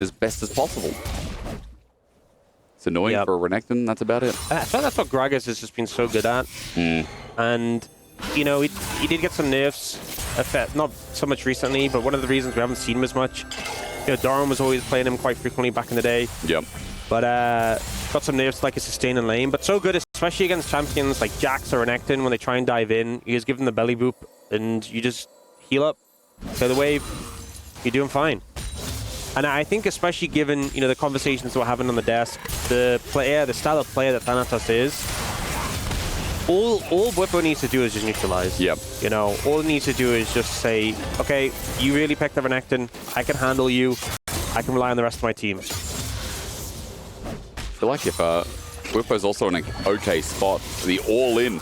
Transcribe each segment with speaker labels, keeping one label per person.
Speaker 1: as best as possible. It's annoying for a Renekton, that's about it.
Speaker 2: I feel that's what Gragas has just been so good at. And, you know, he did get some nerfs, not so much recently, but one of the reasons we haven't seen him as much, you know, Doran was always playing him quite frequently back in the day.
Speaker 1: Yep.
Speaker 2: But got some nerfs like a sustain and lane, but so good, especially against champions like Jax or Renekton when they try and dive in. You just give them the belly boop and you just heal up, clear the wave, you're doing fine. And I think especially given, you know, the conversations we're having on the desk, the style of player that Thanatos is, all Bwipo needs to do is just neutralize.
Speaker 1: Yep.
Speaker 2: You know, all it needs to do is just say, okay, you really picked the Renekton, I can handle you, I can rely on the rest of my team.
Speaker 1: I feel like if Bwipo's also in an okay spot, the all-in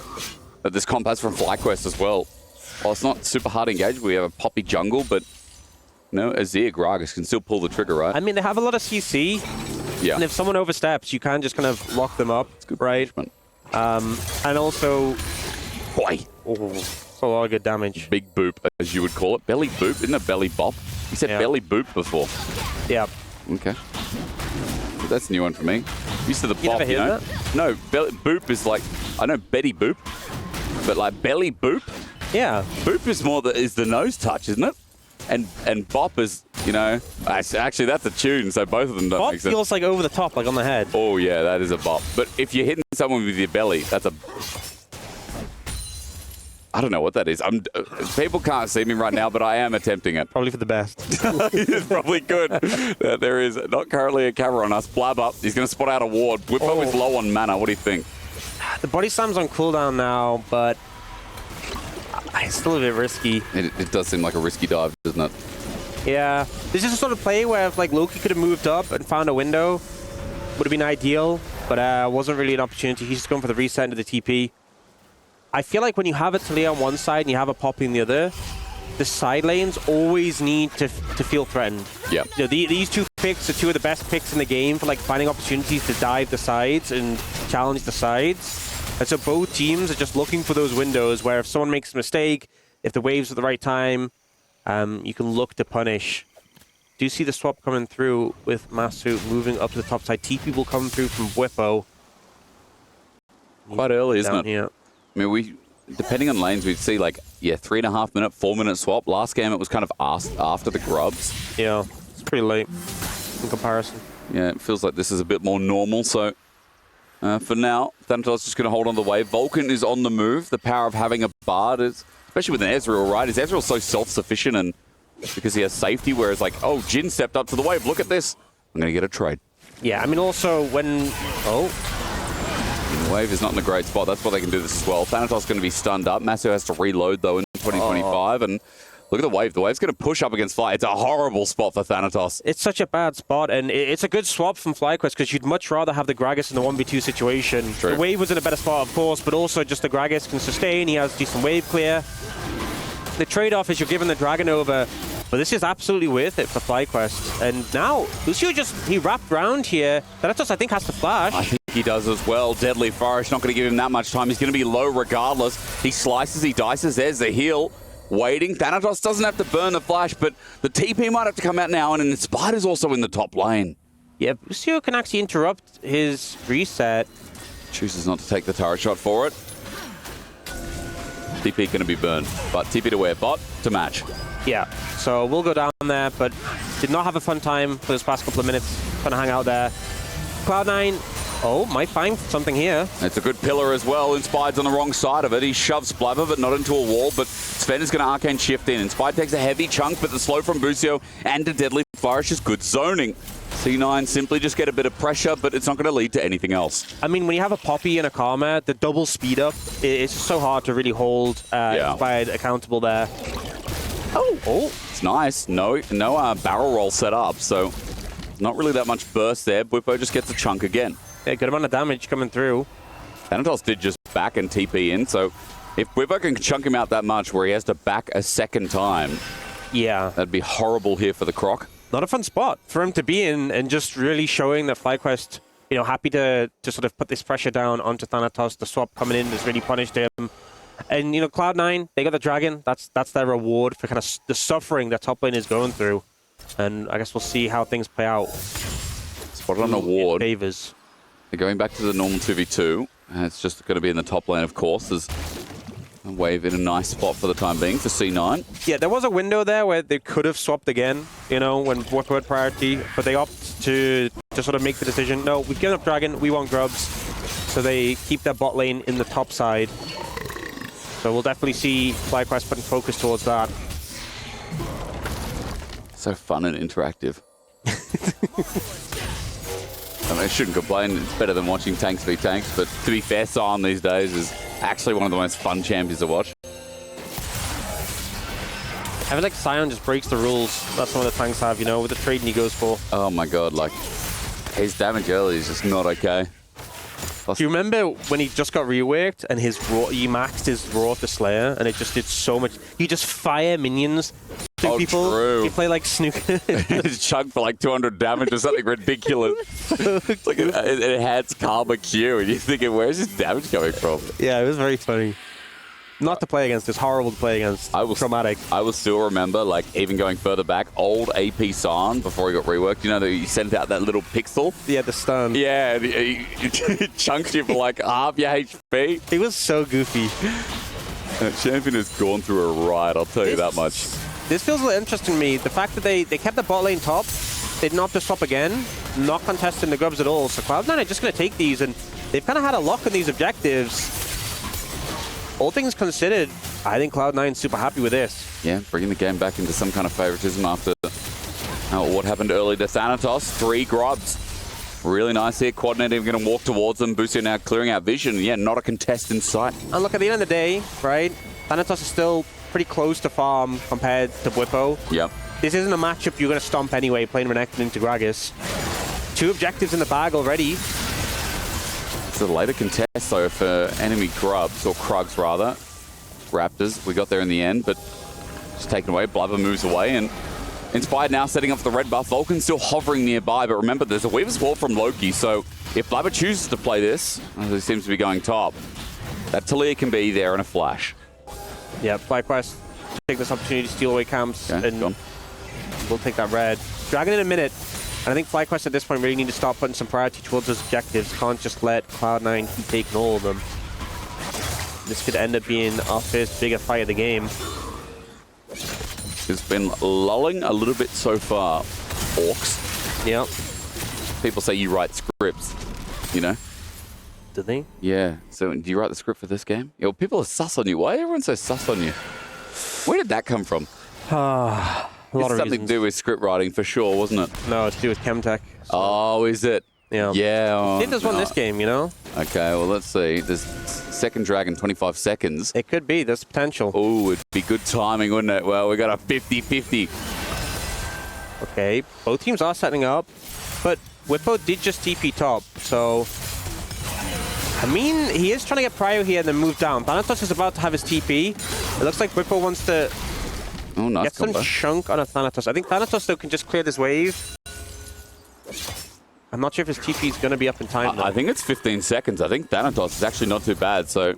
Speaker 1: that this comp has from FlyQuest as well. Well, it's not super hard to engage. We have a poppy jungle, but no, Azir, Gragas can still pull the trigger, right?
Speaker 2: I mean, they have a lot of CC.
Speaker 1: Yeah.
Speaker 2: And if someone oversteps, you can just kind of lock them up, right? And also...
Speaker 1: Boy!
Speaker 2: Oh, that's a lot of good damage.
Speaker 1: Big boop, as you would call it. Belly boop, isn't it belly bop? You said belly boop before.
Speaker 2: Yeah.
Speaker 1: Okay. That's a new one for me. Used to the
Speaker 2: you
Speaker 1: bop,
Speaker 2: never
Speaker 1: you know?
Speaker 2: That?
Speaker 1: No, boop is like, I know Betty boop, but like belly boop?
Speaker 2: Yeah.
Speaker 1: Boop is more is the nose touch, isn't it? And bop is, you know, actually that's a tune, so both of them don't make sense.
Speaker 2: Bop feels like over the top, like on the head.
Speaker 1: Oh yeah, that is a bop. But if you're hitting someone with your belly, that's a... I don't know what that is. People can't see me right now, but I am attempting it.
Speaker 2: Probably for the best.
Speaker 1: It's probably good. There is not currently a camera on us. Blab up. He's going to spot out a ward. Bwipo is low on mana. What do you think?
Speaker 2: The body slam's on cooldown now, but it's still a bit risky.
Speaker 1: It does seem like a risky dive, doesn't it?
Speaker 2: Yeah. This is a sort of play where if like Loki could have moved up and found a window, would have been ideal, but wasn't really an opportunity. He's just going for the reset into the TP. I feel like when you have a Talia on one side and you have a Poppy on the other, the side lanes always need to feel threatened.
Speaker 1: Yeah.
Speaker 2: You know, these two picks are two of the best picks in the game for like finding opportunities to dive the sides and challenge the sides. And so both teams are just looking for those windows where if someone makes a mistake, if the wave's at the right time, you can look to punish. Do you see the swap coming through with Masu moving up to the top side? TP will come through from Bwipo.
Speaker 1: Quite early, isn't it?
Speaker 2: Here.
Speaker 1: I mean, depending on lanes, we'd see like, 3.5 minute, 4 minute swap. Last game, it was kind of after the grubs.
Speaker 2: Yeah, it's pretty late in comparison.
Speaker 1: Yeah, it feels like this is a bit more normal. So for now, Thanatos is just going to hold on the wave. Vulcan is on the move. The power of having a Bard is, especially with an Ezreal, right? Is Ezreal so self-sufficient and because he has safety, whereas like, oh, Jin stepped up to the wave. Look at this. I'm going to get a trade.
Speaker 2: Yeah, I mean, also when...
Speaker 1: Wave is not in a great spot. That's why they can do this as well. Thanatos is going to be stunned up. Masu has to reload, though, in 2025. And look at the wave. The wave's going to push up against Fly. It's a horrible spot for Thanatos.
Speaker 2: It's such a bad spot, and it's a good swap from FlyQuest because you'd much rather have the Gragas in the 1v2 situation.
Speaker 1: True.
Speaker 2: The wave was in a better spot, of course, but also just the Gragas can sustain. He has decent wave clear. The trade-off is you're giving the Dragon over, but this is absolutely worth it for FlyQuest. And now, Lucio he wrapped around here. Thanatos, I think, has to flash.
Speaker 1: I think he does as well. Deadly Forest, not going to give him that much time. He's going to be low regardless. He slices, he dices. There's the heal. Waiting. Thanatos doesn't have to burn the flash, but the TP might have to come out now, and Spider's also in the top lane.
Speaker 2: Yeah, Lucio can actually interrupt his reset.
Speaker 1: Chooses not to take the turret shot for it. TP going to be burned, but TP to where? Bot to match.
Speaker 2: Yeah, so we'll go down there, but did not have a fun time for this past couple of minutes. Trying to hang out there. Cloud9, might find something here.
Speaker 1: It's a good pillar as well. Inspired's on the wrong side of it. He shoves Blabber, but not into a wall. But Sven is going to Arcane Shift in. Inspired takes a heavy chunk, but the slow from Bucio and the Deadly Flourish is good zoning. C9 simply just get a bit of pressure, but it's not going to lead to anything else.
Speaker 2: I mean, when you have a Poppy and a Karma, the double speed up, it's just so hard to really hold Inspired accountable there.
Speaker 1: It's nice. No barrel roll set up, so not really that much burst there. Bwipo just gets a chunk again.
Speaker 2: Yeah, good amount of damage coming through.
Speaker 1: Thanatos did just back and TP in, so if Bwipo can chunk him out that much where he has to back a second time, that'd be horrible here for the Croc.
Speaker 2: Not a fun spot for him to be in, and just really showing that FlyQuest, happy to sort of put this pressure down onto Thanatos. The swap coming in has really punished him. And, Cloud9, they got the Dragon. That's their reward for kind of the suffering that top lane is going through. And I guess we'll see how things play out.
Speaker 1: Spotted on a ward.
Speaker 2: Favors.
Speaker 1: They're going back to the normal 2v2. And it's just going to be in the top lane, of course. There's a wave in a nice spot for the time being for C9.
Speaker 2: Yeah, there was a window there where they could have swapped again, you know, when Whippo had priority, but they opt to sort of make the decision, no, we've given up Dragon, we want Grubs. So they keep their bot lane in the top side. So we'll definitely see FlyQuest putting focus towards that.
Speaker 1: So fun and interactive. I mean, I shouldn't complain. It's better than watching tanks v tanks, but to be fair, Sion these days is actually one of the most fun champions to watch.
Speaker 2: I feel like Sion just breaks the rules that some of the tanks have, you know, with the trading he goes for.
Speaker 1: Oh my god, like, his damage early is just not okay.
Speaker 2: Do you remember when he just got reworked and his raw, he maxed his raw to Slayer and it just did so much? You just fire minions to people.
Speaker 1: True.
Speaker 2: You play like snooker.
Speaker 1: It's chunked for like 200 damage or something ridiculous. It's like it adds karma Q, and you're thinking, where's this damage coming from?
Speaker 2: Yeah, it was very funny. Not to play against. It's horrible to play against. Traumatic.
Speaker 1: I will still remember, like, even going further back, old AP Sion before he got reworked. You know, that he sent out that little pixel.
Speaker 2: Yeah, the stun.
Speaker 1: Yeah, and he chunks you for like half your HP.
Speaker 2: He was so goofy.
Speaker 1: That champion has gone through a ride, I'll tell you that much.
Speaker 2: This feels a little interesting to me. The fact that they kept the bot lane top, they did not just swap again, not contesting the Grubs at all. So Cloud9 are just going to take these, and they've kind of had a lock on these objectives. All things considered, I think Cloud9's super happy with this.
Speaker 1: Yeah, bringing the game back into some kind of favoritism after what happened early to Thanatos. 3 Grubs. Really nice here. Quadnet even going to walk towards them. Boostio now clearing out vision. Yeah, not a contest in sight.
Speaker 2: And look, at the end of the day, right, Thanatos is still pretty close to farm compared to Whippo.
Speaker 1: Yep.
Speaker 2: This isn't a matchup you're going to stomp anyway, playing Renekton into Gragas. 2 objectives in the bag already.
Speaker 1: It's a later contest, though, for enemy Grubs, or Krugs, rather. Raptors, we got there in the end, but just taken away. Blubber moves away, and Inspired now setting up for the red buff. Vulcan still hovering nearby, but remember, there's a Weaver's Wall from Loki, so if Blubber chooses to play this, as he seems to be going top, that Talia can be there in a flash.
Speaker 2: Yeah, FlyQuest take this opportunity to steal away camps, and we'll take that red. Dragon in a minute. And I think FlyQuest at this point really need to start putting some priority towards those objectives. Can't just let Cloud9 keep taking all of them. This could end up being our first bigger fight of the game.
Speaker 1: It's been lulling a little bit so far, Orcs.
Speaker 2: Yep.
Speaker 1: People say you write scripts, you know?
Speaker 2: Do they?
Speaker 1: Yeah. So do you write the script for this game? Yeah, well, people are sus on you. Why is everyone so sus on you? Where did that come from?
Speaker 2: A lot of
Speaker 1: something to do with script writing for sure, wasn't it?
Speaker 2: No, it's to do with Chemtech. So.
Speaker 1: Oh, is it?
Speaker 2: Yeah.
Speaker 1: Yeah.
Speaker 2: It does won this game, you know?
Speaker 1: Okay, well, let's see. There's second dragon, 25 seconds.
Speaker 2: It could be. There's potential.
Speaker 1: Oh, it'd be good timing, wouldn't it? Well, we got a 50-50.
Speaker 2: Okay, both teams are setting up, but Whippo did just TP top, so... I mean, he is trying to get Prio here and then move down. Thanatos is about to have his TP. It looks like Whippo wants to get some chunk on a Thanatos. I think Thanatos, though, can just clear this wave. I'm not sure if his TP is going to be up in time, though.
Speaker 1: I think it's 15 seconds. I think Thanatos is actually not too bad. So,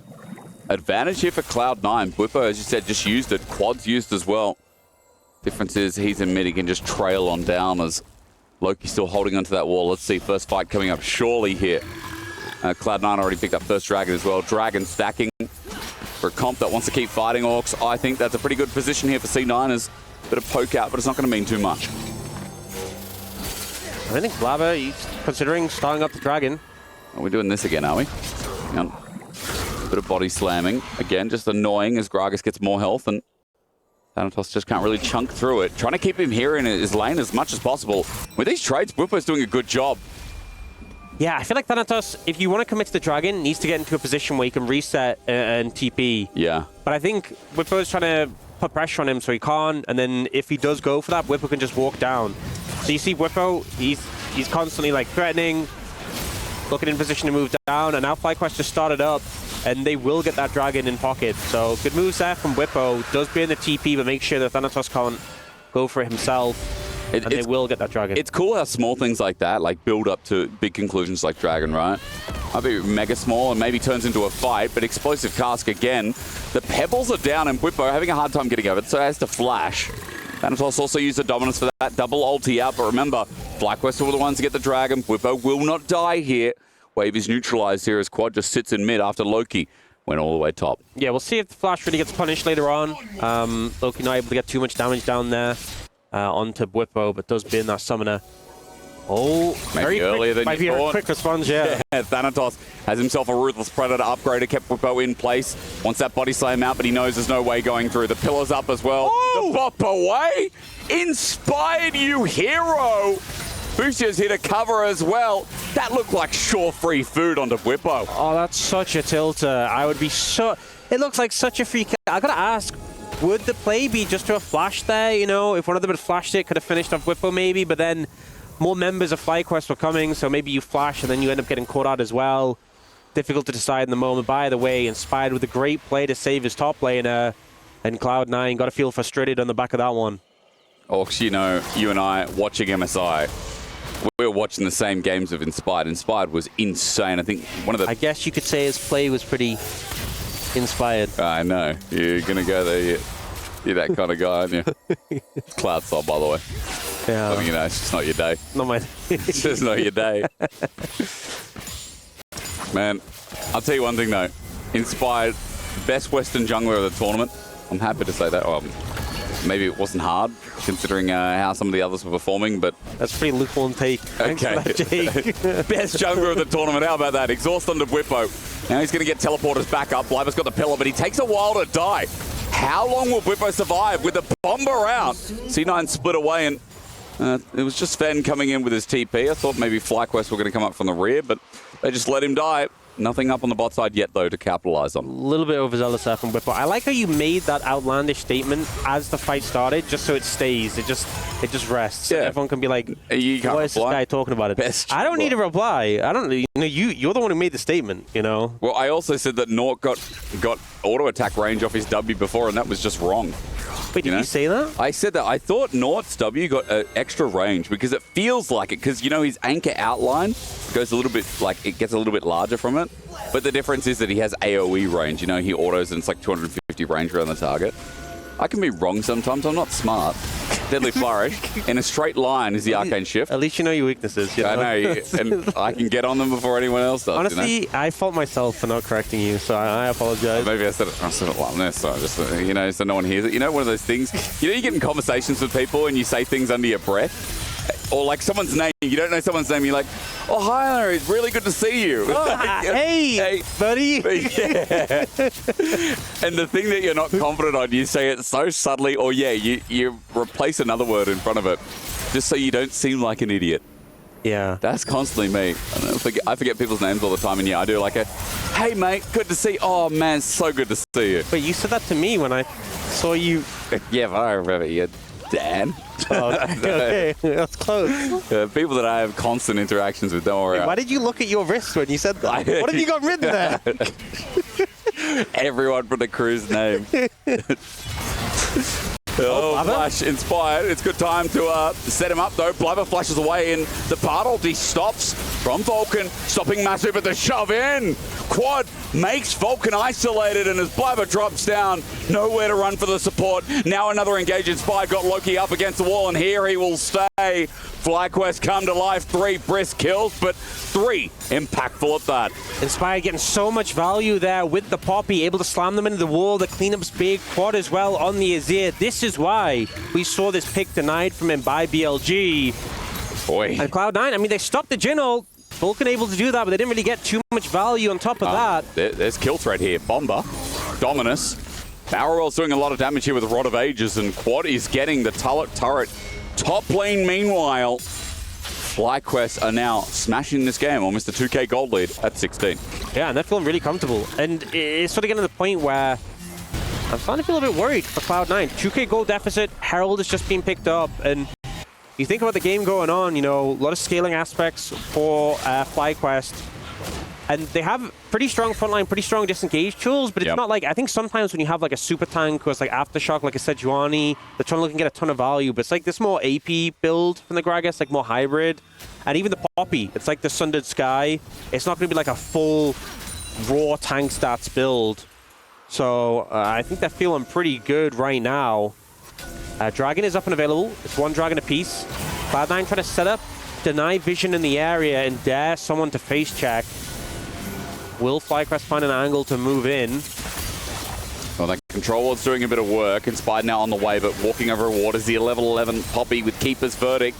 Speaker 1: advantage here for Cloud9. Whippo, as you said, just used it. Quad's used as well. Difference is he's in mid. He can just trail on down as Loki's still holding onto that wall. Let's see. First fight coming up surely here. Cloud9 already picked up first Dragon as well. Dragon stacking for a comp that wants to keep fighting Orcs. I think that's a pretty good position here for C9. As a bit of poke out, but it's not going to mean too much.
Speaker 2: I think Blabber, he's considering starting up the Dragon.
Speaker 1: Are we doing this again, are we? Bit of body slamming. Again, just annoying as Gragas gets more health, and Thanatos just can't really chunk through it. Trying to keep him here in his lane as much as possible. With these trades, Whippo's doing a good job.
Speaker 2: Yeah, I feel like Thanatos, if you want to commit to the Dragon, needs to get into a position where he can reset and TP.
Speaker 1: Yeah.
Speaker 2: But I think Whippo's trying to put pressure on him so he can't, and then if he does go for that, Whippo can just walk down. So you see Whippo, he's constantly like threatening, looking in position to move down, and now FlyQuest just started up, and they will get that Dragon in pocket. So good moves there from Whippo. Does be in the TP, but make sure that Thanatos can't go for it himself. And they will get that Dragon.
Speaker 1: It's cool how small things like that, like, build up to big conclusions like Dragon, right? Might be mega small and maybe turns into a fight, but Explosive Cask again. The pebbles are down and Whippo having a hard time getting over it, so he has to flash. Thanatos also used the dominance for that double ulti out, but remember, FlyQuest were the ones to get the dragon. Whippo will not die here. Wave is neutralized here as Quad just sits in mid after Loki went all the way top.
Speaker 2: Yeah, we'll see if the Flash really gets punished later on. Loki not able to get too much damage down there onto Whippo, but does bin that summoner. Oh,
Speaker 1: maybe earlier than you thought.
Speaker 2: Quick response, yeah.
Speaker 1: Thanatos has himself a Ruthless Predator upgrader, kept Whippo in place. Wants that body slam out, but he knows there's no way going through. The pillar's up as well.
Speaker 2: Oh!
Speaker 1: The bop away! Inspired you, hero! Boostier's here to cover as well. That looked like sure free food onto Whippo.
Speaker 2: Oh, that's such a tilter. I would be so... It looks like such a free kill. I gotta ask, would the play be just to a flash there? You know, if one of them had flashed it, could have finished off Whippo maybe, but then more members of FlyQuest were coming, so maybe you flash and then you end up getting caught out as well. Difficult to decide in the moment. By the way, Inspired with a great play to save his top laner, and Cloud9 got to feel frustrated on the back of that one.
Speaker 1: Orcs, you know, you and I watching MSI, we were watching the same games of Inspired. Inspired was insane. I think one of the...
Speaker 2: I guess you could say his play was pretty inspired.
Speaker 1: I know. You're going to go there. You're that kind of guy, aren't you? Cloud style, by the way.
Speaker 2: Yeah.
Speaker 1: I mean, you know, it's just not your day.
Speaker 2: Not my...
Speaker 1: It's just not your day. Man, I'll tell you one thing, though. Inspired, best Western jungler of the tournament. I'm happy to say that. Well, maybe it wasn't hard, considering how some of the others were performing, but...
Speaker 2: That's a pretty lukewarm take. Thanks for that, Jake.
Speaker 1: Best jungler of the tournament. How about that? Exhaust onto Whippo. Now he's going to get teleporters back up. Bliver's got the pillar, but he takes a while to die. How long will Whippo survive with the bomber out? C9 split away, and it was just Fen coming in with his TP. I thought maybe FlyQuest were going to come up from the rear, but they just let him die. Nothing up on the bot side yet, though, to capitalize on.
Speaker 2: A little bit overzealous there from Whippo. I like how you made that outlandish statement as the fight started, just so it stays. It just rests.
Speaker 1: Yeah.
Speaker 2: So everyone can be like,
Speaker 1: what is
Speaker 2: this guy talking about? It? I don't need a reply. I don't. You know, you're the one who made the statement. You know.
Speaker 1: Well, I also said that Nort got auto attack range off his W before, and that was just wrong.
Speaker 2: Wait, did you say that?
Speaker 1: I said that. I thought Nort's W got extra range because it feels like it. Because, you know, his anchor outline goes a little bit, like, it gets a little bit larger from it. But the difference is that he has AoE range. You know, he autos and it's like 250 range around the target. I can be wrong sometimes. I'm not smart. Deadly Flourish. In a straight line is the Arcane Shift.
Speaker 2: At least you know your weaknesses. You know?
Speaker 1: I know. And I can get on them before anyone else does.
Speaker 2: Honestly,
Speaker 1: you know?
Speaker 2: I fault myself for not correcting you, so I apologize.
Speaker 1: Maybe I said it like this, so just, you know, so no one hears it. You know, one of those things, you know, you get in conversations with people and you say things under your breath. Or like someone's name, you don't know someone's name, you're like, oh, hi, Larry, it's really good to see you.
Speaker 2: Oh, hey, buddy.
Speaker 1: Yeah. And the thing that you're not confident on, you say it so subtly, or you replace another word in front of it, just so you don't seem like an idiot.
Speaker 2: Yeah.
Speaker 1: That's constantly me. I forget people's names all the time, and yeah, I do like a, hey, mate, good to see you. Oh, man, so good to see you.
Speaker 2: Wait, you said that to me when I saw you.
Speaker 1: Yeah, but I remember you, Dan.
Speaker 2: Oh, okay, that's close.
Speaker 1: People that I have constant interactions with, don't worry.
Speaker 2: Why did you look at your wrist when you said that? What have you got written there?
Speaker 1: Everyone from the crew's name. Oh, Flash inspired. It's good time to set him up, though. Blubber flashes away, and the part ulti stops from Vulcan, stopping Massive at the shove in. Quad makes Vulcan isolated, and as Blubber drops down, nowhere to run for the support. Now another engage inspired, got Loki up against the wall, and here he will stay. FlyQuest come to life, 3 brisk kills, but 3 impactful at that.
Speaker 2: Inspired getting so much value there with the Poppy, able to slam them into the wall. The cleanup's big. Quad as well on the Azir. This is why we saw this pick denied from him by BLG.
Speaker 1: Boy.
Speaker 2: And Cloud9, I mean, they stopped the Jin ult. Vulcan able to do that, but they didn't really get too much value on top of that.
Speaker 1: There's kill threat here. Bomber, Dominus. Barrowell's doing a lot of damage here with Rod of Ages, and Quad is getting the turret. Top lane, meanwhile, FlyQuest are now smashing this game, almost a 2K gold lead at 16.
Speaker 2: Yeah, and they're feeling really comfortable. And it's sort of getting to the point where I'm starting to feel a bit worried for Cloud9. 2K gold deficit, Herald is just being picked up, and you think about the game going on, you know, a lot of scaling aspects for FlyQuest. And they have pretty strong frontline, pretty strong disengage tools, but it's not like, I think sometimes when you have like a super tank or it's like Aftershock, like a Sejuani, they're trying to look and get a ton of value, but it's like this more AP build from the Gragas, like more hybrid. And even the Poppy, it's like the Sundered Sky. It's not going to be like a full raw tank stats build. So I think they're feeling pretty good right now. Dragon is up and available. It's one Dragon apiece. Cloud9 trying to set up, deny vision in the area, and dare someone to face check. Will FlyQuest find an angle to move in?
Speaker 1: Well, that control ward's doing a bit of work. Inspired now on the way, but walking over a ward is the level 11 Poppy with Keeper's Verdict.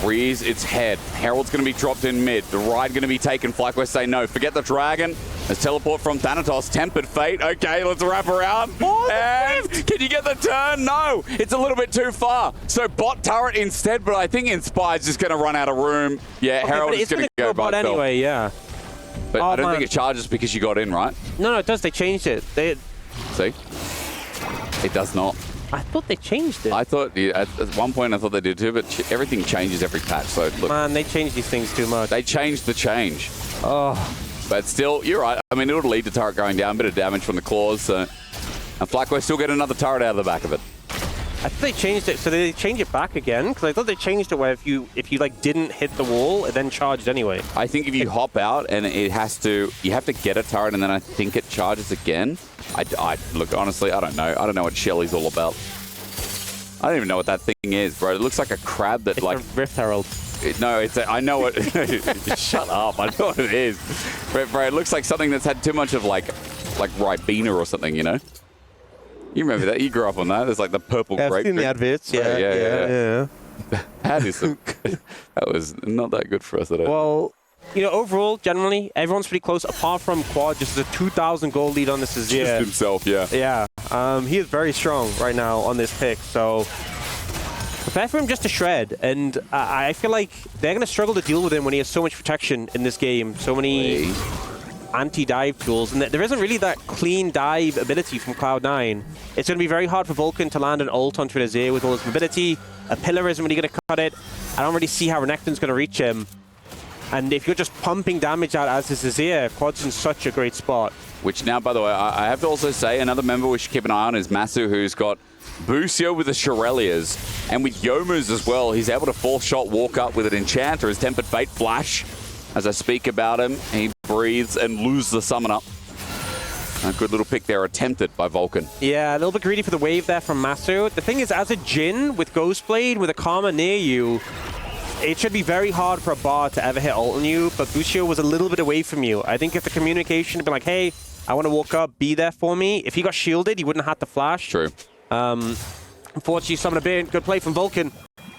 Speaker 1: Rears its head. Herald's going to be dropped in mid. The ride going to be taken. FlyQuest say no. Forget the Dragon. There's teleport from Thanatos. Tempered Fate. Okay, let's wrap around. And can you get the turn? No. It's a little bit too far. So bot turret instead, but I think Inspired's just going to run out of room. Yeah, okay, Herald is going to go bot
Speaker 2: anyway, yeah.
Speaker 1: But I don't think it charges because you got in, right?
Speaker 2: No, it does. They changed it.
Speaker 1: See? It does not.
Speaker 2: I thought they changed it.
Speaker 1: I thought, at one point I thought they did too, but everything changes every patch. So look,
Speaker 2: man, they change these things too much.
Speaker 1: They changed the change.
Speaker 2: Oh.
Speaker 1: But still, you're right. I mean, it'll lead to turret going down, a bit of damage from the claws. So, and FlyQuest still get another turret out of the back of it.
Speaker 2: I thought they changed it, so they change it back again? Because I thought they changed it where if you like didn't hit the wall, it then charged anyway.
Speaker 1: I think if you hop out and you have to get a turret, and then I think it charges again. Look, honestly, I don't know. I don't know what Shelly's all about. I don't even know what that thing is, bro. It looks like a crab that,
Speaker 2: it's
Speaker 1: like...
Speaker 2: a Rift Herald.
Speaker 1: I know what... Shut up. I know what it is. Bro, it looks like something that's had too much of, like Ribena or something, you know? You remember that? You grew up on that. There's, like, the purple grape.
Speaker 2: I've seen the adverts. Yeah.
Speaker 1: That was not that good for us, I don't
Speaker 2: Well, you know, overall, generally, everyone's pretty close, apart from Quad, just a 2,000 gold lead on this Azir.
Speaker 1: Just himself, yeah.
Speaker 2: Yeah. He is very strong right now on this pick, so prepare for him just to shred. And I feel like they're going to struggle to deal with him when he has so much protection in this game. So many anti-dive tools, and there isn't really that clean dive ability from Cloud9. It's going to be very hard for Vulcan to land an ult onto an Azir with all his mobility. A pillar isn't really going to cut it. I don't really see how Renekton's going to reach him. And if you're just pumping damage out as his Azir, Quad's in such a great spot.
Speaker 1: Which now, by the way, I have to also say, another member we should keep an eye on is Masu, who's got Busio with the Shirelias, and with Yomu's as well. He's able to full shot walk up with an Enchanter, his Tempered Fate flash. As I speak about him, he breathes and loses the Summoner. A good little pick there, attempted by Vulcan.
Speaker 2: Yeah, a little bit greedy for the wave there from Masu. The thing is, as a Jhin with Ghostblade, with a Karma near you, it should be very hard for a bar to ever hit ult on you, but Busio was a little bit away from you. I think if the communication had been like, hey, I want to walk up, be there for me. If he got shielded, he wouldn't have to flash.
Speaker 1: True.
Speaker 2: Unfortunately, Summoner Bear, good play from Vulcan,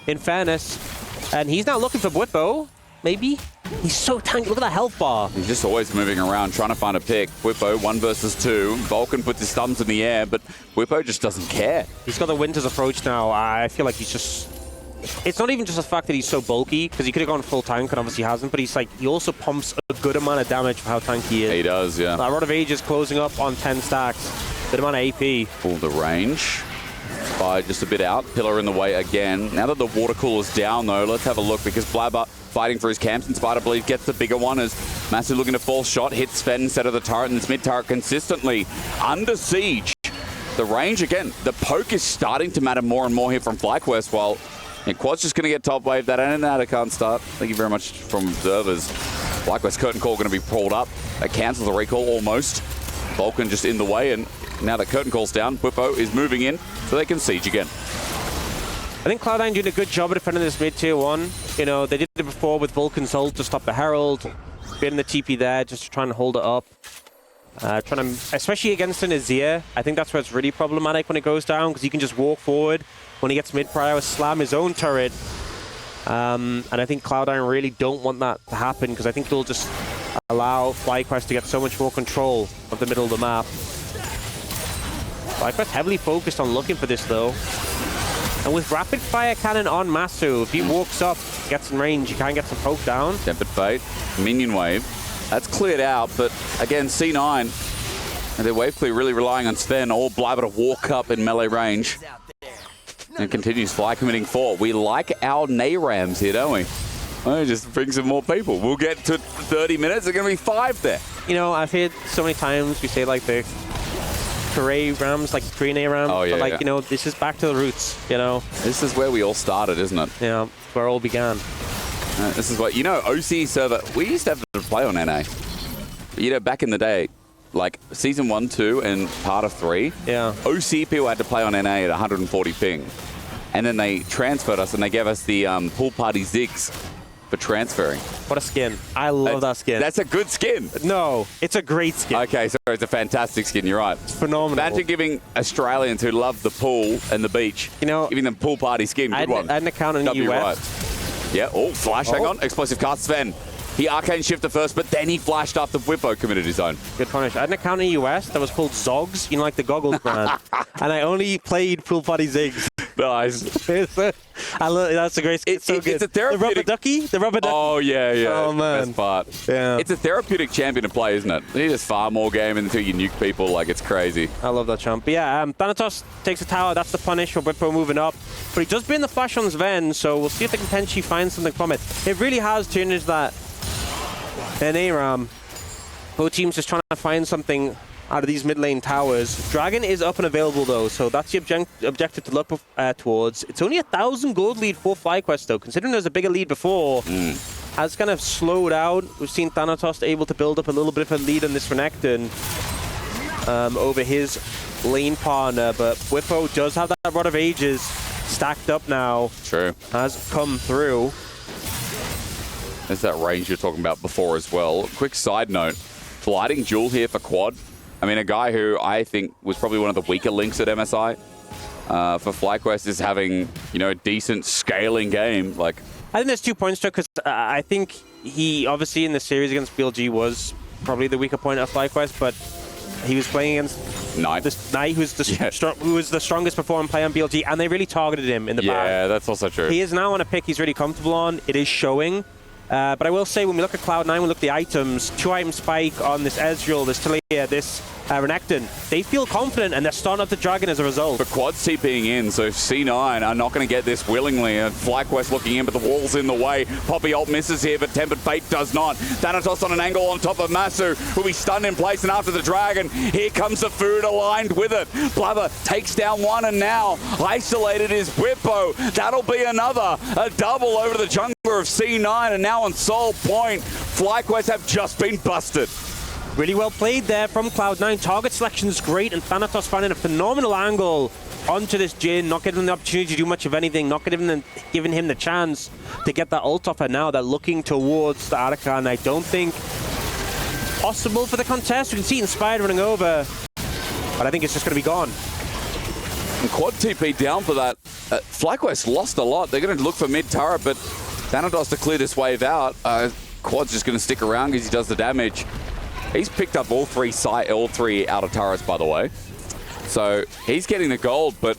Speaker 2: in fairness. And he's now looking for Bwipo, maybe? He's so tanky. Look at that health bar.
Speaker 1: He's just always moving around, trying to find a pick. Bwipo, 1 versus 2. Vulcan puts his thumbs in the air, but Bwipo just doesn't care.
Speaker 2: He's got the Winter's approach now. I feel like he's just... It's not even just the fact that he's so bulky, because he could have gone full tank and obviously hasn't, but he's like, he also pumps a good amount of damage for how tanky he is.
Speaker 1: He does, yeah.
Speaker 2: Rod of Ages closing up on 10 stacks. Good amount of AP.
Speaker 1: Pull the range. By just a bit out. Pillar in the way again. Now that the water cooler's down, though, let's have a look, because Blabber fighting for his camps. Inspired, I believe, gets the bigger one as Masu looking to fall shot, hits Sven instead of the turret, and this mid turret consistently under siege. The range, again, the poke is starting to matter more and more here from FlyQuest, while Quad's just going to get top wave. That and that can't start. Thank you very much from observers. FlyQuest Curtain Call going to be pulled up. That cancels the recall almost. Vulcan just in the way, and now that Curtain Call's down, Bwipo is moving in so they can siege again.
Speaker 2: I think Cloud9 doing a good job of defending this mid-tier 1. You know, they did it before with Vulcan's ult to stop the Herald. Getting the TP there, just to try and hold it up. Especially against an Azir, I think that's where it's really problematic when it goes down, because he can just walk forward when he gets mid-prio, slam his own turret. And I think Cloud9 really don't want that to happen, because I think it'll just allow FlyQuest to get so much more control of the middle of the map. FlyQuest heavily focused on looking for this, though. And with Rapid Fire Cannon on Masu, if he walks up, gets in range, you can get some poke down.
Speaker 1: Tempered Fate, minion wave. That's cleared out, but again, C9, and their wave clear really relying on Sven, all Blabber to walk up in melee range. And continues Fly committing 4. We like our Nayrams here, don't we? Oh, just bring some more people. We'll get to 30 minutes, there's going to be 5 there.
Speaker 2: You know, I've heard so many times we say like the Karay Rams, like Krine Rams,
Speaker 1: oh, yeah,
Speaker 2: but like,
Speaker 1: yeah.
Speaker 2: you know, this is back to the roots, you know?
Speaker 1: This is where we all started, isn't it?
Speaker 2: Yeah, where it all began.
Speaker 1: This is what, you know, OC server, we used to have to play on NA. But, you know, back in the day, like Season 1, 2, and part of 3,
Speaker 2: Yeah.
Speaker 1: OC people had to play on NA at 140 ping. And then they transferred us, and they gave us the pool party zigs for transferring.
Speaker 2: What a skin. I love that skin.
Speaker 1: That's a good skin.
Speaker 2: No, it's a great skin.
Speaker 1: Okay, so it's a fantastic skin, you're right.
Speaker 2: It's phenomenal.
Speaker 1: Imagine giving Australians who love the pool and the beach, giving them pool party skin. Good one.
Speaker 2: I had an account in the US.
Speaker 1: Right. Yeah, flash, hang on. Explosive cast, Sven. He arcane shifted first, but then he flashed after Whippo committed his own.
Speaker 2: Good punish. I had an account in the US that was called Zogs, like the goggles brand. And I only played pool party zigs.
Speaker 1: Nice.
Speaker 2: I love, that's a great skin. It's so good.
Speaker 1: It's a therapeutic...
Speaker 2: The rubber ducky.
Speaker 1: Oh, yeah.
Speaker 2: Oh, man.
Speaker 1: Best part.
Speaker 2: Yeah.
Speaker 1: It's a therapeutic champion to play, isn't it? You just farm more game until you nuke people. Like, it's crazy.
Speaker 2: I love that champ. But yeah, Thanatos takes the tower. That's the punish for Whippo moving up. But he does bring the flash on Sven, so we'll see if they can potentially find something from it. It really has changed that NA RAM. Both teams just trying to find something out of these mid lane towers. Dragon is up and available though, so that's the objective to look towards. It's only 1,000 gold lead for FlyQuest though, considering there's a bigger lead before. Has kind of slowed out. We've seen Thanatos able to build up a little bit of a lead on this Renekton over his lane partner, but Whippo does have that Rod of Ages stacked up now.
Speaker 1: True.
Speaker 2: Has come through.
Speaker 1: There's that range you're talking about before as well. Quick side note, Flighting Jewel here for Quad. I mean, a guy who I think was probably one of the weaker links at MSI for FlyQuest is having, a decent scaling game. Like,
Speaker 2: I think there's 2 points to it, because I think he, obviously, in the series against BLG was probably the weaker point of FlyQuest, but he was playing against Knight, who was the strongest performing player on BLG, and they really targeted him in the back.
Speaker 1: Yeah, that's also true.
Speaker 2: He is now on a pick he's really comfortable on. It is showing. But I will say, when we look at Cloud9, we look at the items, 2-item spike on this Ezreal, this Talia, this Renekton. They feel confident, and they're starting up the Dragon as a result.
Speaker 1: But Quad's TPing in, so C9 are not going to get this willingly. And FlyQuest looking in, but the wall's in the way. Poppy ult misses here, but Tempered Fate does not. Thanatos on an angle on top of Masu, who be stunned in place, and after the Dragon, here comes the food aligned with it. Blubber takes down one, and now isolated is Whippo. That'll be a double over to the jungler of C9, and now on Soul Point, FlyQuest have just been busted.
Speaker 2: Really well played there from Cloud9. Target selection is great, and Thanatos finding a phenomenal angle onto this Jhin, not giving him the opportunity to do much of anything, not giving him the chance to get that ult off her now. They're looking towards the Arakan. I don't think possible for the contest. We can see Inspired running over, but I think it's just going to be gone.
Speaker 1: And Quad TP down for that. FlyQuest lost a lot. They're going to look for mid turret, but Thanatos to clear this wave out. Quad's just going to stick around because he does the damage. He's picked up all three outer turrets, by the way. So he's getting the gold, but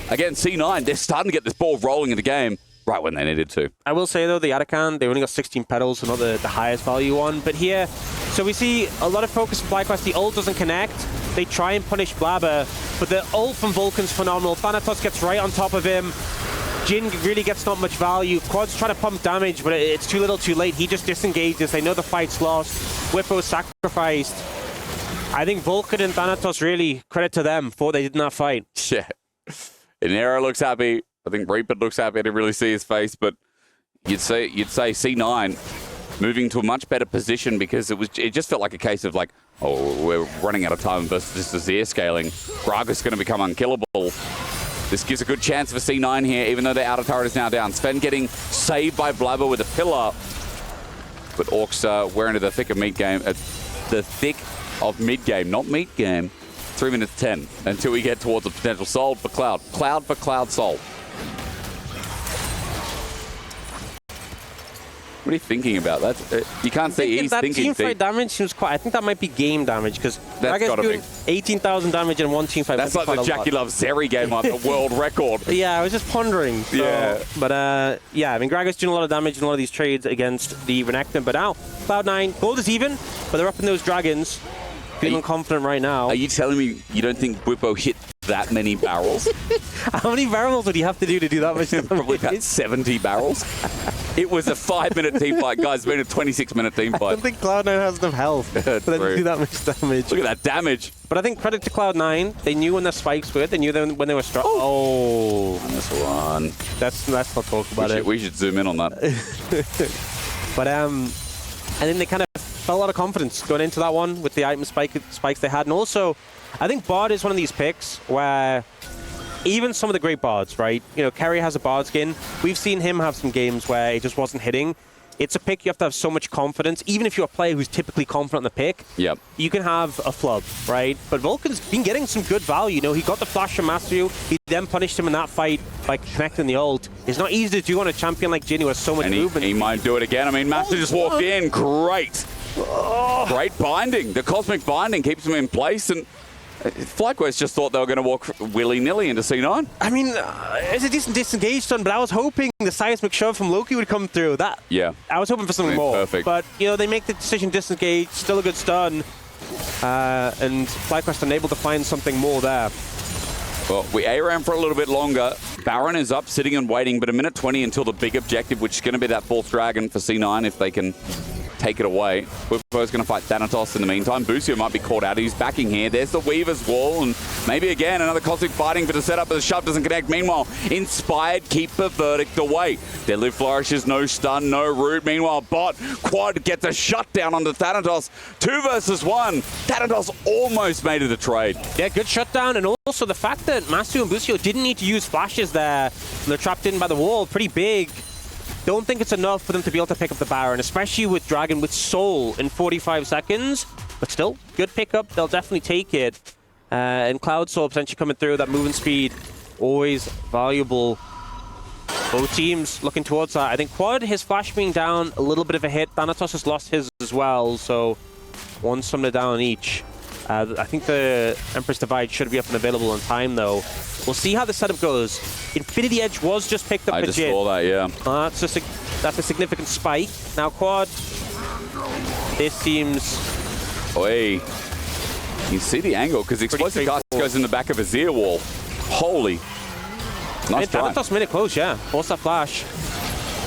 Speaker 1: again, C9, they're starting to get this ball rolling in the game right when they needed to.
Speaker 2: I will say, though, the Arakan, they only got 16 petals, so not the highest value one. But here, so we see a lot of focus from FlyQuest. The ult doesn't connect. They try and punish Blabber, but the ult from Vulcan's phenomenal. Thanatos gets right on top of him. Jhin really gets not much value. Quad's trying to pump damage, but it's too little too late. He just disengages. They know the fight's lost. Whippo sacrificed. I think Vulcan and Thanatos, really, credit to them for they did not fight.
Speaker 1: Yeah. Inera looks happy. I think Reaper looks happy. I didn't really see his face, but you'd say C9 moving to a much better position because it just felt like a case of like, oh, we're running out of time versus this Azir scaling. Gragas going to become unkillable. This gives a good chance for C9 here, even though the outer turret is now down. Sven getting saved by Blabber with a pillar. But Orcs we're into the thick of mid-game. The thick of mid-game, not meat-game. 3 minutes 10 until we get towards a potential soul for Cloud. Cloud for Cloud Soul. What are you thinking about that? You can't say he's thinking.
Speaker 2: That teamfight damage seems quite. I think that might be game damage because
Speaker 1: that's got to be
Speaker 2: 18,000 damage in one teamfight.
Speaker 1: That's like the Jackie Love Zeri game on the world record.
Speaker 2: Yeah, I was just pondering. So,
Speaker 1: yeah,
Speaker 2: but yeah, I mean, Gragas doing a lot of damage in a lot of these trades against the Renekton. But now Cloud9, gold is even, but they're up in those dragons. Feeling confident right now.
Speaker 1: Are you telling me you don't think Whippo hit that many barrels?
Speaker 2: How many barrels would he have to do that much damage?
Speaker 1: Probably about 70 barrels. It was a 5-minute team fight, guys. It's been a 26-minute team fight.
Speaker 2: I don't think Cloud9 has enough health for them to do that much damage.
Speaker 1: Look at that damage.
Speaker 2: But I think credit to Cloud9. They knew when their spikes were. They knew them when they were strong. Oh,
Speaker 1: this one.
Speaker 2: Let's not talk about it.
Speaker 1: We should zoom in on that.
Speaker 2: But and then they kind of felt a lot of confidence going into that one with the item spikes they had. And also, I think Bard is one of these picks where even some of the great Bards, right? You know, Kerry has a Bard skin. We've seen him have some games where it just wasn't hitting. It's a pick you have to have so much confidence. Even if you're a player who's typically confident in the pick, you can have a flub, right? But Vulcan's been getting some good value. You know, he got the flash from Mastery. He then punished him in that fight by connecting the ult. It's not easy to do on a champion like Jin who has so much movement.
Speaker 1: He might do it again. I mean, Mastery just walked in. Great. Great binding. The Cosmic Binding keeps him in place. And FlyQuest just thought they were going to walk willy-nilly into C9.
Speaker 2: I mean, it's a decent disengage stun, but I was hoping the seismic shove from Loki would come through. I was hoping for something more.
Speaker 1: Perfect.
Speaker 2: But, you know, they make the decision disengage, still a good stun. And FlyQuest unable to find something more there.
Speaker 1: Well, we A-ran for a little bit longer. Baron is up, sitting and waiting, but a minute 20 until the big objective, which is going to be that fourth dragon for C9 if they can take it away. Whippo's going to fight Thanatos in the meantime. Busio might be caught out. He's backing here. There's the Weaver's Wall, and maybe again another Cosmic fighting for the setup, but the shove doesn't connect. Meanwhile, Inspired keep the verdict away. Deadly Flourishes, no stun, no root. Meanwhile, Bot, Quad gets a shutdown onto Thanatos. 2 versus 1. Thanatos almost made it a trade.
Speaker 2: Yeah, good shutdown, and also the fact that Masu and Busio didn't need to use flashes there. They're trapped in by the wall, pretty big. Don't think it's enough for them to be able to pick up the Baron, especially with Dragon with Soul in 45 seconds. But still, good pickup. They'll definitely take it. And Cloud Soul potentially coming through. That movement speed, always valuable. Both teams looking towards that. I think Quad, his flash being down, a little bit of a hit. Thanatos has lost his as well, so one summoner down each. I think the Empress Divide should be up and available in time, though. We'll see how the setup goes. Infinity Edge was just picked up for Jin.
Speaker 1: I just saw that, yeah.
Speaker 2: That's a significant spike. Now, Quad, this seems...
Speaker 1: Oi. You see the angle, because the explosive cast goes in the back of his ear wall. Holy. Nice try.
Speaker 2: Thanatos made it close, yeah. Force that flash.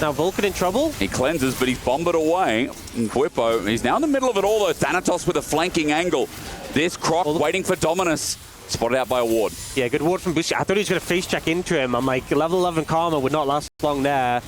Speaker 2: Now Vulcan in trouble.
Speaker 1: He cleanses, but he's bombed it away. Whippo, he's now in the middle of it all, though. Thanatos with a flanking angle. There's Croc waiting for Dominus. Spotted out by a ward.
Speaker 2: Yeah, good ward from Bushi. I thought he was going to face check into him. I'm like, level 11 Karma would not last long there.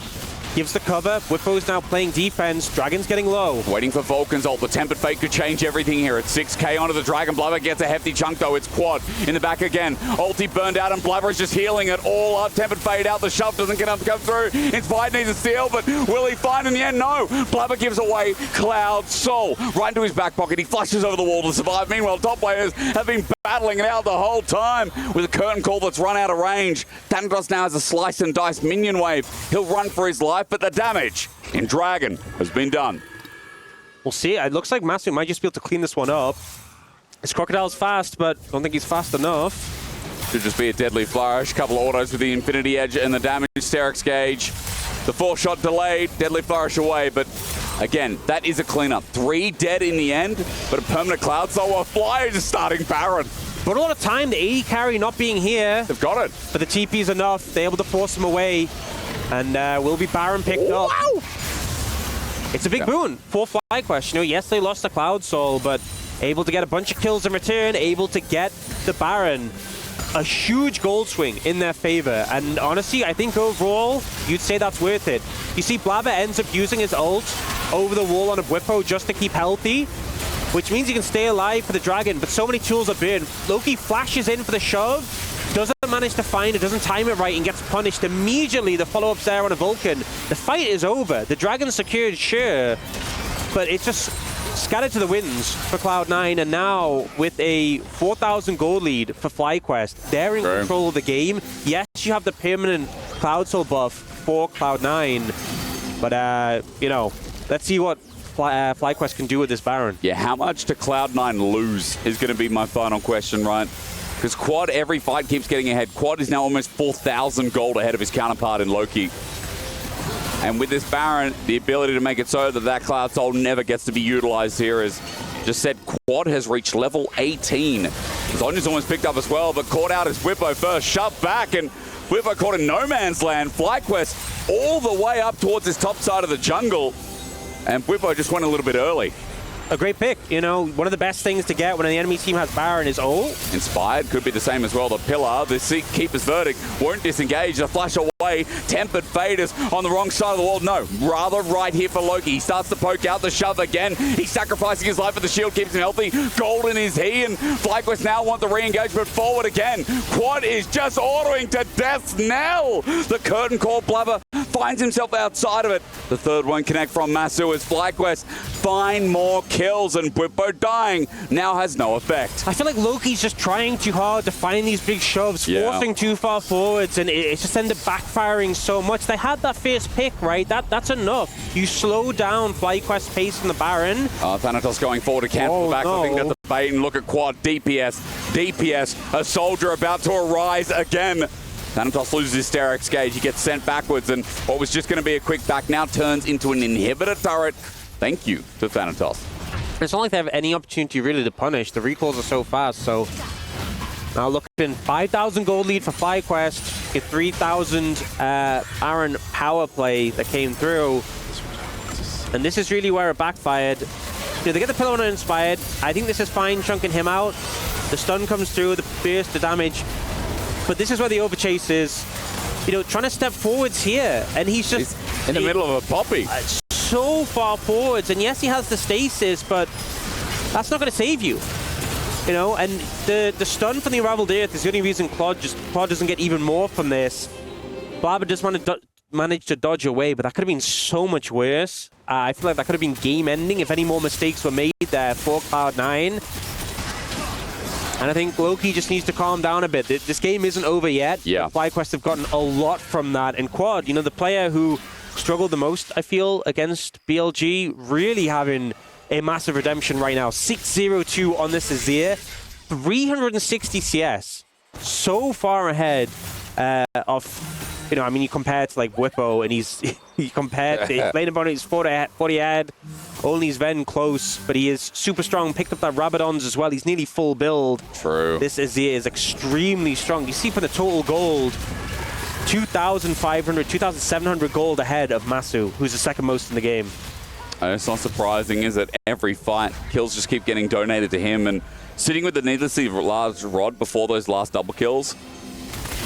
Speaker 2: Gives the cover. Whippo's now playing defense. Dragon's getting low.
Speaker 1: Waiting for Vulcan's ult. The Tempered Fate could change everything here. It's 6k onto the Dragon. Blabber gets a hefty chunk, though. It's Quad in the back again. Ulti burned out, and Blabber is just healing it all up. Tempered Fate out. The shove doesn't get enough to come through. Inspired needs a steal, but will he find in the end? No. Blabber gives away Cloud Soul right into his back pocket. He flushes over the wall to survive. Meanwhile, top players have been battling it out the whole time with a curtain call that's run out of range. Thanatos now has a slice and dice minion wave. He'll run for his life, but the damage in Dragon has been done.
Speaker 2: We'll see. It looks like Masu might just be able to clean this one up. His Crocodile's fast, but I don't think he's fast enough.
Speaker 1: Should just be a Deadly Flourish. Couple of autos with the Infinity Edge and the damage. Sterex Gauge. The 4-shot delayed. Deadly Flourish away, but again, that is a cleanup. 3 dead in the end, but a permanent Cloud Soul. A Flyer just starting Baron.
Speaker 2: But a lot of time, the AD carry not being here.
Speaker 1: They've got it.
Speaker 2: But the TP is enough. They're able to force him away. And will be Baron picked up. It's a big boon for FlyQuest. You know, yes, they lost the Cloud Soul, but able to get a bunch of kills in return, able to get the Baron. A huge gold swing in their favor. And honestly, I think overall, you'd say that's worth it. You see, Blabber ends up using his ult over the wall on a Whippo just to keep healthy, which means he can stay alive for the Dragon, but so many tools are burned. Loki flashes in for the shove, doesn't manage to find it, doesn't time it right, and gets punished immediately. The follow-up's there on a Vulcan. The fight is over. The Dragon's secured, sure, but it's just scattered to the winds for Cloud9, and now with a 4,000 gold lead for FlyQuest, they're in control of the game. Yes, you have the permanent Cloud Soul buff for Cloud9, but, you know, let's see what FlyQuest can do with this Baron.
Speaker 1: Yeah, how much to Cloud9 lose is going to be my final question, right? Because Quad, every fight keeps getting ahead. Quad is now almost 4,000 gold ahead of his counterpart in Loki. And with this Baron, the ability to make it so that that Cloud Soul never gets to be utilized here is just said Quad has reached level 18. Zonya's almost picked up as well, but caught out as Whippo first. Shoved back, and Whippo caught in no man's land. FlyQuest all the way up towards his top side of the jungle. And Whippo just went a little bit early.
Speaker 2: a great pick. You know, one of the best things to get when the enemy team has Baron is ult.
Speaker 1: Inspired could be the same as well. The pillar, the Keeper's Verdict won't disengage. The flash away. Tempered Fade is on the wrong side of the wall. No, rather right here for Loki. He starts to poke out the shove again. He's sacrificing his life for the shield, keeps him healthy. Golden is he, and FlyQuest now want the re-engagement forward again. Quad is just ordering to death's knell. The curtain call blubber finds himself outside of it. The third one connect from Masu as FlyQuest find more kills, and Bwipo dying now has no effect.
Speaker 2: I feel like Loki's just trying too hard to find these big shoves, forcing too far forwards, and it just ended up backfiring so much. They had that first pick, right? That's enough. You slow down FlyQuest's pace in the Baron.
Speaker 1: Thanatos going forward to cancel back. I think got the bait, and look at Quad. DPS, a soldier about to arise again. Thanatos loses his Sterex gauge. He gets sent backwards, and what was just going to be a quick back now turns into an inhibitor turret. Thank you to Thanatos.
Speaker 2: It's not like they have any opportunity really to punish. The recalls are so fast, so now looking 5,000 gold lead for FlyQuest, a 3,000 Baron power play that came through, and this is really where it backfired. You know, they get the pillar on Inspired. I think this is fine chunking him out. The stun comes through, the burst, the damage. But this is where the overchase is, you know, trying to step forwards here. And he's just...
Speaker 1: He's in the middle of a poppy.
Speaker 2: So far forwards. And yes, he has the stasis, but that's not going to save you. You know, and the stun from the Unraveled Earth is the only reason Claude doesn't get even more from this. Blabber just managed to dodge away, but that could have been so much worse. I feel like that could have been game-ending if any more mistakes were made there for Cloud9. And I think Loki just needs to calm down a bit. This game isn't over yet.
Speaker 1: Yeah.
Speaker 2: FlyQuest have gotten a lot from that. And Quad, you know, the player who struggled the most, I feel, against BLG, really having a massive redemption right now. 6-0-2 on this Azir. 360 CS. So far ahead of, you know, I mean, you compare it to like Bwipo, and he compared to his lane opponent, he's 40 ahead. Only Sven close, but he is super strong. Picked up that Rabadons as well. He's nearly full build.
Speaker 1: True.
Speaker 2: This Azir is extremely strong. You see for the total gold, 2,500, 2,700 gold ahead of Masu, who's the second most in the game.
Speaker 1: It's not surprising, is it? Every fight, kills just keep getting donated to him, and sitting with the needlessly large rod before those last double kills,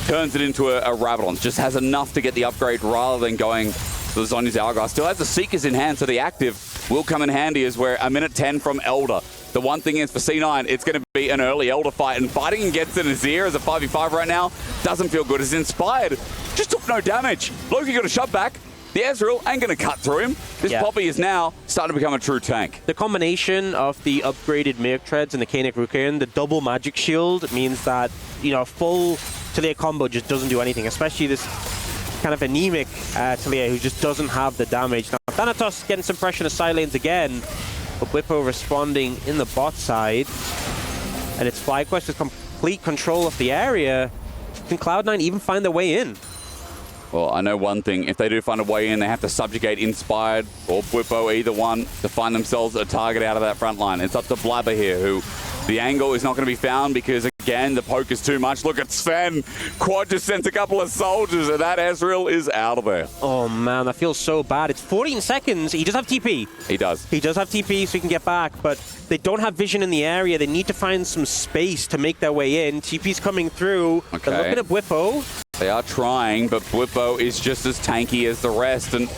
Speaker 1: turns it into a Rabadon. Just has enough to get the upgrade rather than going to the Zhonya's Hourglass. Still has the Seekers in hand, so the active will come in handy as we're a minute 10 from Elder. The one thing is for C9, it's going to be an early Elder fight, and fighting against an Azir as a 5v5 right now doesn't feel good. It's Inspired. Just took no damage. Loki got a shove back. The Ezreal ain't going to cut through him. This Poppy is now starting to become a true tank.
Speaker 2: The combination of the upgraded Merc Treads and the Kaenic Rukian, the double magic shield, means that, you know, a full Talia combo just doesn't do anything, especially this kind of anemic Talia who just doesn't have the damage. Now, Thanatos getting some pressure in the side lanes again, but Bwipo responding in the bot side, and it's FlyQuest with complete control of the area. Can Cloud9 even find their way in?
Speaker 1: Well, I know one thing. If they do find a way in, they have to subjugate Inspired or Bwipo, either one, to find themselves a target out of that front line. It's up to Blabber here, who the angle is not going to be found because, again, the poke is too much. Look at Sven. Quad just sends a couple of soldiers, and that Ezreal is out of there.
Speaker 2: Oh, man, that feels so bad. It's 14 seconds. He does have TP.
Speaker 1: He does.
Speaker 2: He does have TP, so he can get back, but they don't have vision in the area. They need to find some space to make their way in. TP's coming through.
Speaker 1: Okay.
Speaker 2: They're looking at Bwipo.
Speaker 1: They are trying, but Bwipo is just as tanky as the rest, and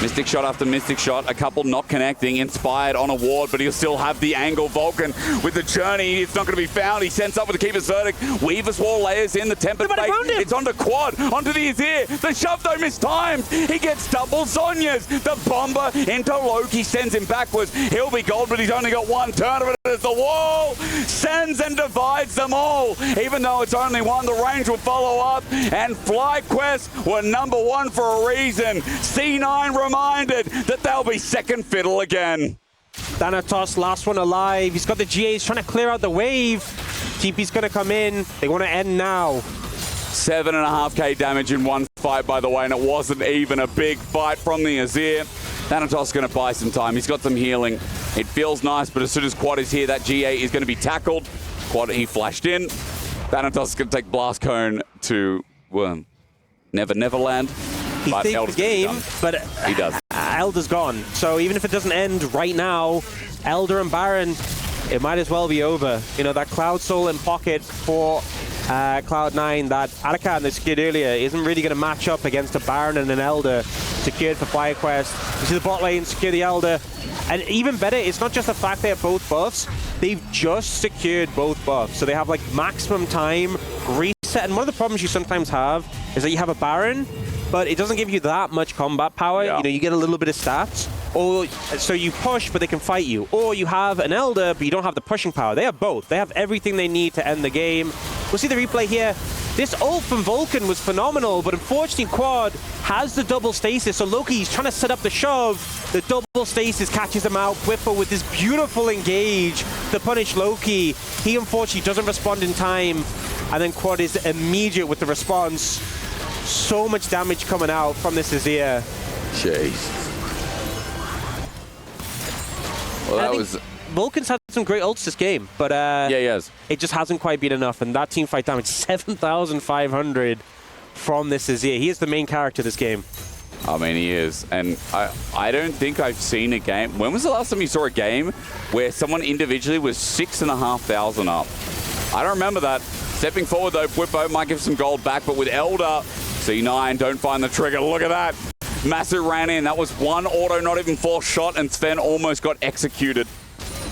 Speaker 1: Mystic shot after Mystic shot, a couple not connecting. Inspired on a ward, but he'll still have the angle. Vulcan with the journey, it's not going to be found. He sends up with the Keeper's Verdict. Weaver's Wall layers in the Tempered Fate. It's onto Quad, onto the Azir. The shove though mistimed. He gets double Zhonya's. The bomber into Loki sends him backwards. He'll be gold, but he's only got one turn of it as the wall sends and divides them all. Even though it's only one, the range will follow up. And FlyQuest were number one for a reason. C9 reminded that they'll be second fiddle again.
Speaker 2: Thanatos, last one alive. He's got the GAs trying to clear out the wave. TP's going to come in. They want to end now.
Speaker 1: 7.5k damage in one fight, by the way, and it wasn't even a big fight from the Azir. Thanatos going to buy some time. He's got some healing. It feels nice, but as soon as Quad is here, that GA is going to be tackled. Quad, he flashed in. Thanatos is going to take Blast Cone to Neverland.
Speaker 2: He saved the game, but
Speaker 1: he does.
Speaker 2: Elder's gone. So even if it doesn't end right now, Elder and Baron, it might as well be over. You know, that Cloud Soul in pocket for Cloud9 that Arakat secured earlier isn't really going to match up against a Baron and an Elder secured for FlyQuest. You see the bot lane secure the Elder. And even better, it's not just the fact they have both buffs, they've just secured both buffs. So they have like maximum time, reset. And one of the problems you sometimes have is that you have a Baron, but it doesn't give you that much combat power.
Speaker 1: Yeah.
Speaker 2: You know, you get a little bit of stats. Or so you push, but they can fight you. Or you have an Elder, but you don't have the pushing power. They have both. They have everything they need to end the game. We'll see the replay here. This ult from Vulcan was phenomenal, but unfortunately Quad has the double stasis. So Loki's trying to set up the shove. The double stasis catches him out. Whipper with this beautiful engage to punish Loki. He unfortunately doesn't respond in time. And then Quad is immediate with the response. So much damage coming out from this Azir.
Speaker 1: Jeez. Well, that was...
Speaker 2: Vulcan's had some great ults this game, but
Speaker 1: yeah, he has.
Speaker 2: It just hasn't quite been enough. And that team fight damage, 7,500 from this Azir. He is the main character this game.
Speaker 1: I mean, he is. And I don't think I've seen a game... When was the last time you saw a game where someone individually was 6,500 up? I don't remember that. Stepping forward, though, Whippo might give some gold back, but with Elder, C9 don't find the trigger. Look at that. Masu ran in. That was one auto, not even 4 shot, and Sven almost got executed.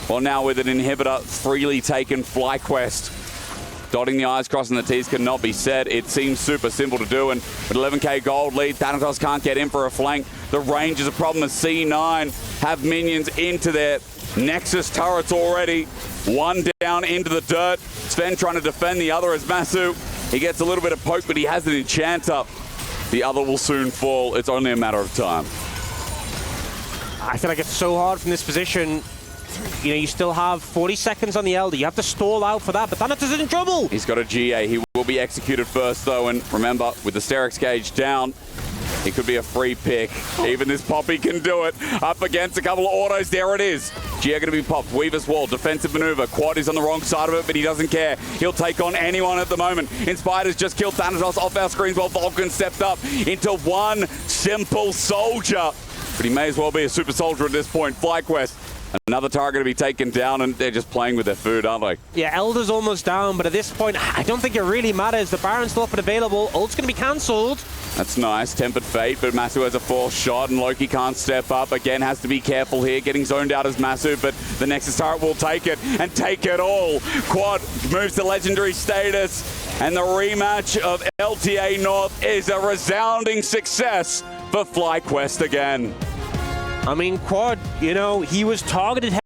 Speaker 1: Well, now with an inhibitor freely taken, FlyQuest dotting the I's, crossing the T's cannot be said. It seems super simple to do, and with 11k gold lead, Thanatos can't get in for a flank. The range is a problem as C9 have minions into their Nexus turrets already. One down into the dirt. Sven trying to defend, the other is Masu. He gets a little bit of poke, but he has an enchant up. The other will soon fall. It's only a matter of time.
Speaker 2: I feel like it's so hard from this position. You know, you still have 40 seconds on the Elder. You have to stall out for that, but Thanatos is in trouble.
Speaker 1: He's got a GA. He will be executed first, though. And remember, with the Sterix gauge down, it could be a free pick. Even this Poppy can do it. Up against a couple of autos. There it is. GA going to be popped. Weaver's wall. Defensive maneuver. Quad is on the wrong side of it, but he doesn't care. He'll take on anyone at the moment. Inspired's just killed Thanatos off our screens while Vulcan stepped up into one simple soldier. But he may as well be a super soldier at this point. FlyQuest. Another target to be taken down, and they're just playing with their food, aren't they?
Speaker 2: Yeah, Elder's almost down, but at this point, I don't think it really matters. The Baron's still up and available. Ult's going to be cancelled.
Speaker 1: That's nice. Tempered Fate, but Masu has a 4th shot, and Loki can't step up. Again, has to be careful here. Getting zoned out as Masu, but the Nexus turret will take it, and take it all. Quad moves to legendary status, and the rematch of LTA North is a resounding success for FlyQuest again.
Speaker 2: I mean, Quad, you know, he was targeted